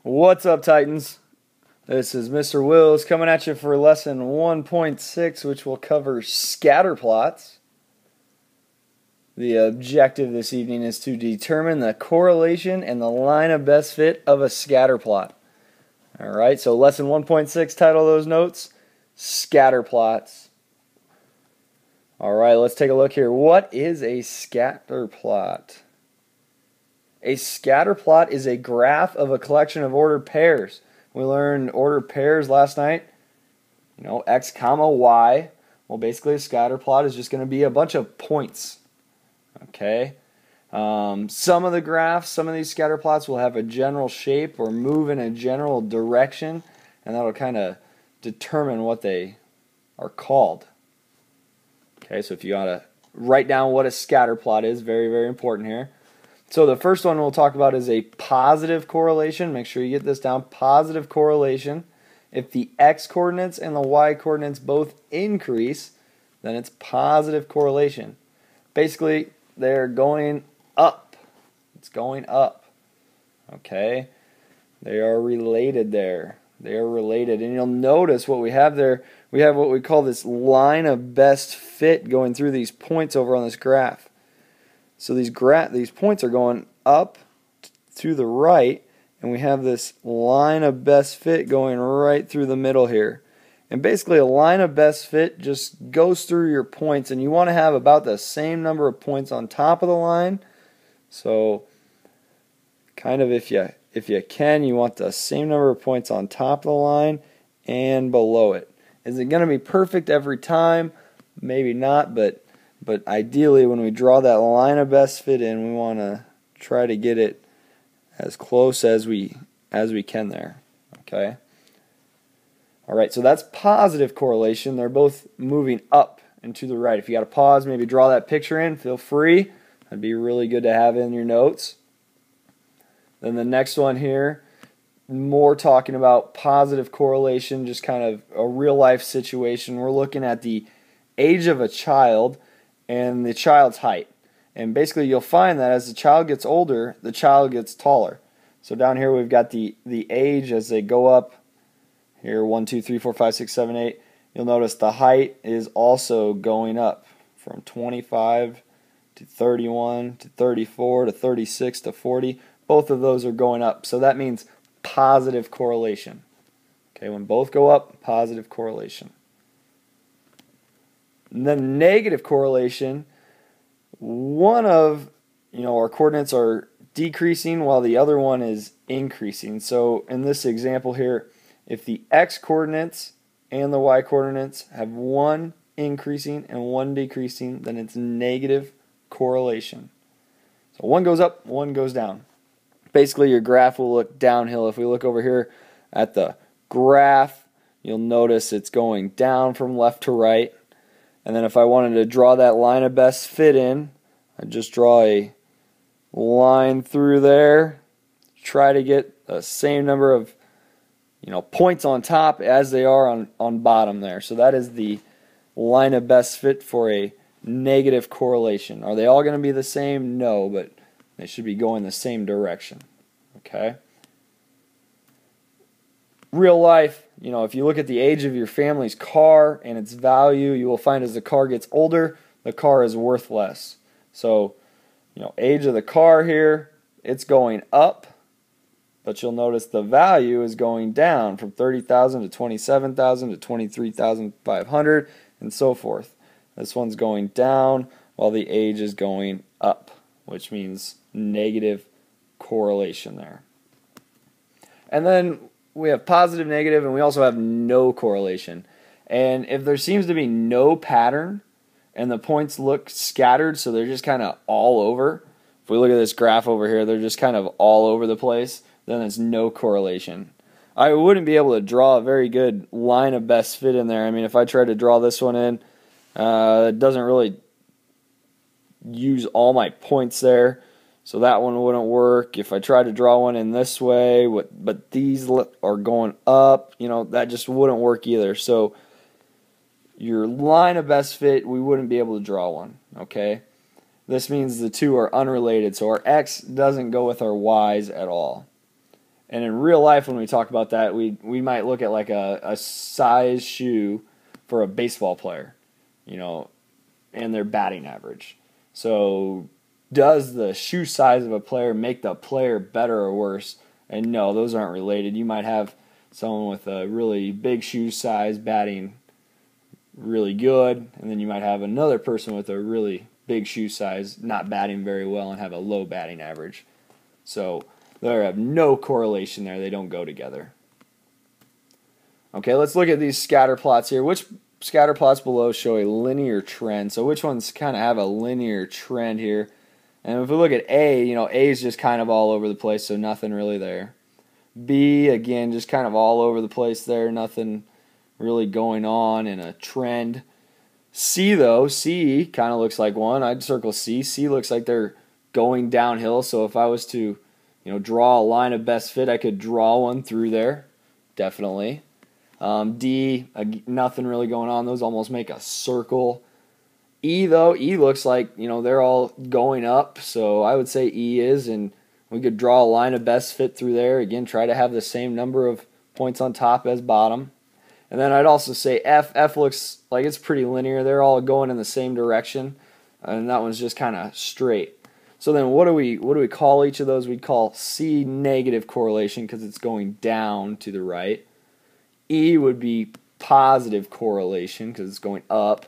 What's up, Titans? This is Mr. Wills coming at you for lesson 1.6, which will cover scatterplots. The objective this evening is to determine the correlation and the line of best fit of a scatterplot. Alright, so lesson 1.6, title of those notes, Scatterplots. Alright, let's take a look here. What is a scatterplot? A scatterplot is a graph of a collection of ordered pairs. We learned ordered pairs last night. X comma y. Well, basically a scatterplot is just going to be a bunch of points. Okay. Some of the graphs, some of these scatterplots will have a general shape or move in a general direction, and that'll kind of determine what they are called. Okay, so if you got to write down what a scatterplot is, very, very important here. So the first one we'll talk about is a positive correlation. Make sure you get this down. Positive correlation. If the x-coordinates and the y-coordinates both increase, then it's positive correlation. Basically, they're going up. It's going up. Okay? They are related there. They are related. And you'll notice what we have there. We have what we call this line of best fit going through these points over on this graph. So these points are going up to the right, and we have this line of best fit going right through the middle here. And basically a line of best fit just goes through your points, and you want to have about the same number of points on top of the line. So kind of if you can, you want the same number of points on top of the line and below it. Is it going to be perfect every time? Maybe not, but ideally when we draw that line of best fit in, we want to try to get it as close as we can there. Okay? Alright, so that's positive correlation. They're both moving up and to the right. If you got to pause, maybe draw that picture in, feel free. That'd be really good to have in your notes. Then the next one here, more talking about positive correlation, just kind of a real life situation. We're looking at the age of a child and the child's height. And basically you'll find that as the child gets older, the child gets taller. So down here we've got the age as they go up. Here 1, 2, 3, 4, 5, 6, 7, 8. You'll notice the height is also going up from 25 to 31 to 34 to 36 to 40. Both of those are going up. So that means positive correlation. Okay, when both go up, positive correlation. And then negative correlation, one of our coordinates are decreasing while the other one is increasing. So in this example here, if the x-coordinates and the y-coordinates have one increasing and one decreasing, then it's negative correlation. So one goes up, one goes down. Basically your graph will look downhill. If we look over here at the graph, you'll notice it's going down from left to right. And then if I wanted to draw that line of best fit in, I'd just draw a line through there, try to get the same number of points on top as they are on bottom there. So that is the line of best fit for a negative correlation. Are they all going to be the same? No, but they should be going the same direction. Okay? Real life, if you look at the age of your family's car and its value, you will find as the car gets older, the car is worth less. So, age of the car here, it's going up, but you'll notice the value is going down from 30,000 to 27,000 to 23,500 and so forth. This one's going down while the age is going up, which means negative correlation there. And then we have positive, negative, and we also have no correlation. And if there seems to be no pattern and the points look scattered, so they're just kind of all over, if we look at this graph over here, they're just kind of all over the place, then it's no correlation. I wouldn't be able to draw a very good line of best fit in there. I mean, if I tried to draw this one in, it doesn't really use all my points there. So that one wouldn't work. If I tried to draw one in this way, but these are going up, that just wouldn't work either. So your line of best fit, we wouldn't be able to draw one, okay? This means the two are unrelated, so our x doesn't go with our y's at all. And in real life, when we talk about that, we might look at like a size shoe for a baseball player, you know, and their batting average. So does the shoe size of a player make the player better or worse? And no, those aren't related. You might have someone with a really big shoe size batting really good, and then you might have another person with a really big shoe size not batting very well and have a low batting average. So there have no correlation there. They don't go together. Okay, let's look at these scatter plots here. Which scatter plots below show a linear trend? So which ones kind of have a linear trend here? And if we look at A, you know, A is just kind of all over the place, so nothing really there. B, again, just kind of all over the place there, nothing really going on in a trend. C, though, C kind of looks like one. I'd circle C. C looks like they're going downhill, so if I was to, you know, draw a line of best fit, I could draw one through there, definitely. D, nothing really going on. Those almost make a circle. E, though, E looks like, you know, they're all going up, so I would say E is, and we could draw a line of best fit through there. Again, try to have the same number of points on top as bottom. And then I'd also say F. F looks like it's pretty linear. They're all going in the same direction, and that one's just kind of straight. So then what do we call each of those? We'd call C negative correlation because it's going down to the right. E would be positive correlation because it's going up.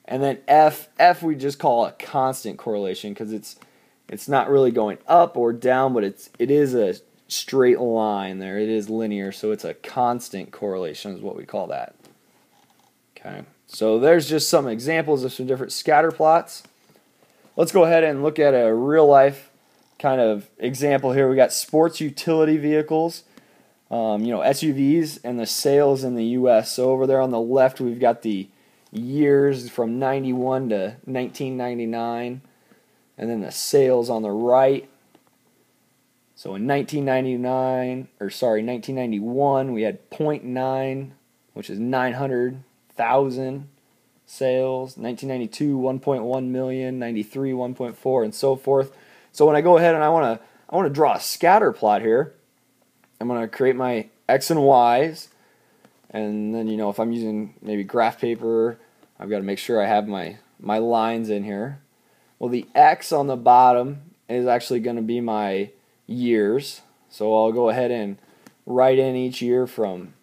And then F we just call a constant correlation because it's not really going up or down, but it is a straight line there. It is linear, so it's a constant correlation is what we call that. Okay, so there's just some examples of some different scatter plots. Let's go ahead and look at a real life kind of example here. We got sports utility vehicles, you know, SUVs, and the sales in the U.S. So over there on the left, we've got the years from 91 to 1999, and then the sales on the right. So in 1991, we had 0.9, which is 900,000 sales. 1992, 1.1 million. 93, 1.4, and so forth. So when I go ahead and I want to draw a scatter plot here, I'm going to create my X and Y's. And then, you know, if I'm using maybe graph paper, I've got to make sure I have my lines in here. Well, the X on the bottom is actually going to be my years. So I'll go ahead and write in each year from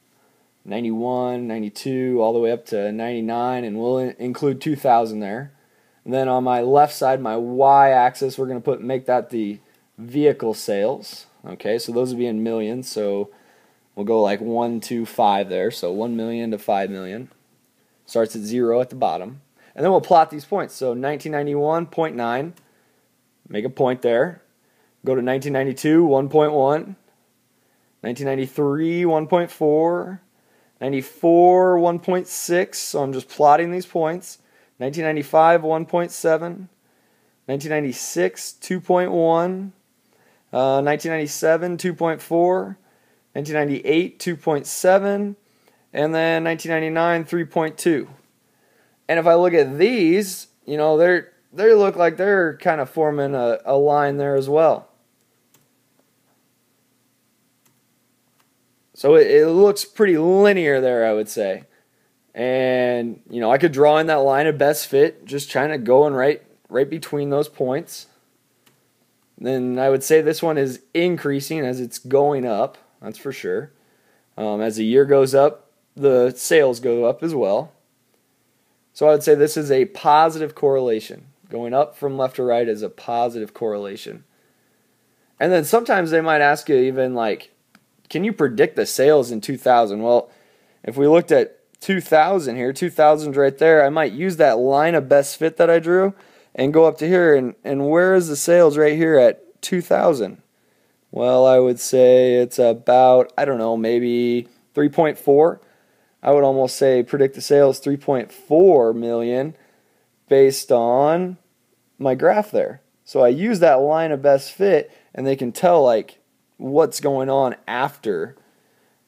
91, 92, all the way up to 99, and we'll include 2000 there. And then on my left side, my Y-axis, we're going to make that the vehicle sales. Okay, so those would be in millions. So we'll go like 1 to 5 there. So 1 million to 5 million. Starts at 0 at the bottom. And then we'll plot these points. So 1991, 0.9. Make a point there. Go to 1992, 1.1. 1993, 1.4. 94, 1.6. So I'm just plotting these points. 1995, 1.7. 1996, 2.1. 1997, 2.4. 1998, 2.7, and then 1999, 3.2. And if I look at these, you know, they look like they're kind of forming a line there as well. So it looks pretty linear there, I would say. And, you know, I could draw in that line of best fit, just trying to go in right between those points. Then I would say this one is increasing as it's going up. That's for sure. As the year goes up, the sales go up as well. So I would say this is a positive correlation. Going up from left to right is a positive correlation. And then sometimes they might ask you even like, can you predict the sales in 2000? Well, if we looked at 2000 here, 2000's right there, I might use that line of best fit that I drew and go up to here. And where is the sales right here at 2000? Well, I would say it's about, I don't know, maybe 3.4. I would almost say predict the sales 3.4 million based on my graph there. So I use that line of best fit, and they can tell like what's going on after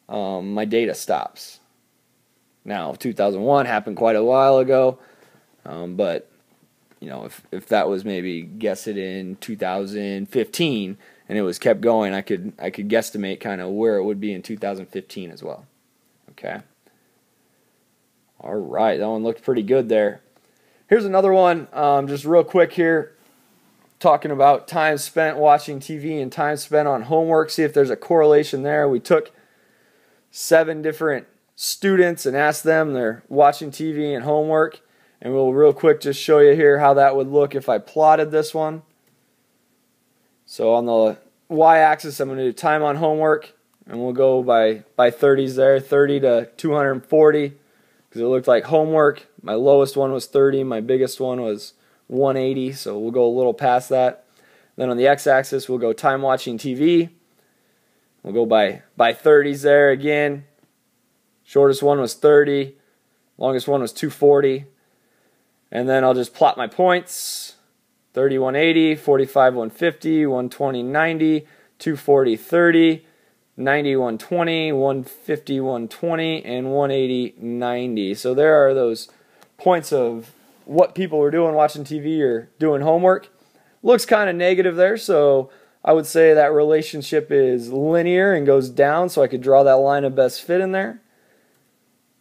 my data stops. Now, 2001 happened quite a while ago, but you know, if that was maybe guess it in 2015, and it was kept going, I could guesstimate kind of where it would be in 2015 as well. Okay. All right, that one looked pretty good there. Here's another one, just real quick here, talking about time spent watching TV and time spent on homework. See if there's a correlation there. We took 7 different students and asked them their watching TV and homework, and we'll real quick just show you here how that would look if I plotted this one. So on the y-axis, I'm going to do time on homework, and we'll go by 30s there, 30 to 240, because it looked like homework. My lowest one was 30, my biggest one was 180, so we'll go a little past that. Then on the x-axis, we'll go time watching TV. We'll go by 30s there again. Shortest one was 30, longest one was 240. And then I'll just plot my points. 30, 180, 45, 150, 120, 90, 240, 30, 90, 120, 150, 120, and 180, 90. So there are those points of what people were doing watching TV or doing homework. Looks kind of negative there, so I would say that relationship is linear and goes down, so I could draw that line of best fit in there.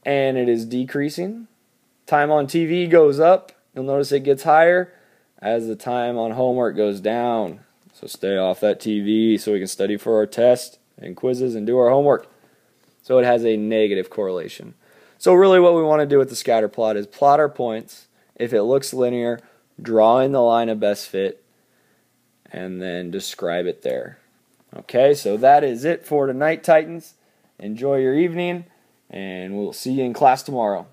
And it is decreasing. Time on TV goes up. You'll notice it gets higher as the time on homework goes down. So stay off that TV so we can study for our tests and quizzes and do our homework. So it has a negative correlation. So really what we want to do with the scatter plot is plot our points. If it looks linear, drawing the line of best fit, and then describe it there. Okay, so that is it for tonight, Titans. Enjoy your evening, and we'll see you in class tomorrow.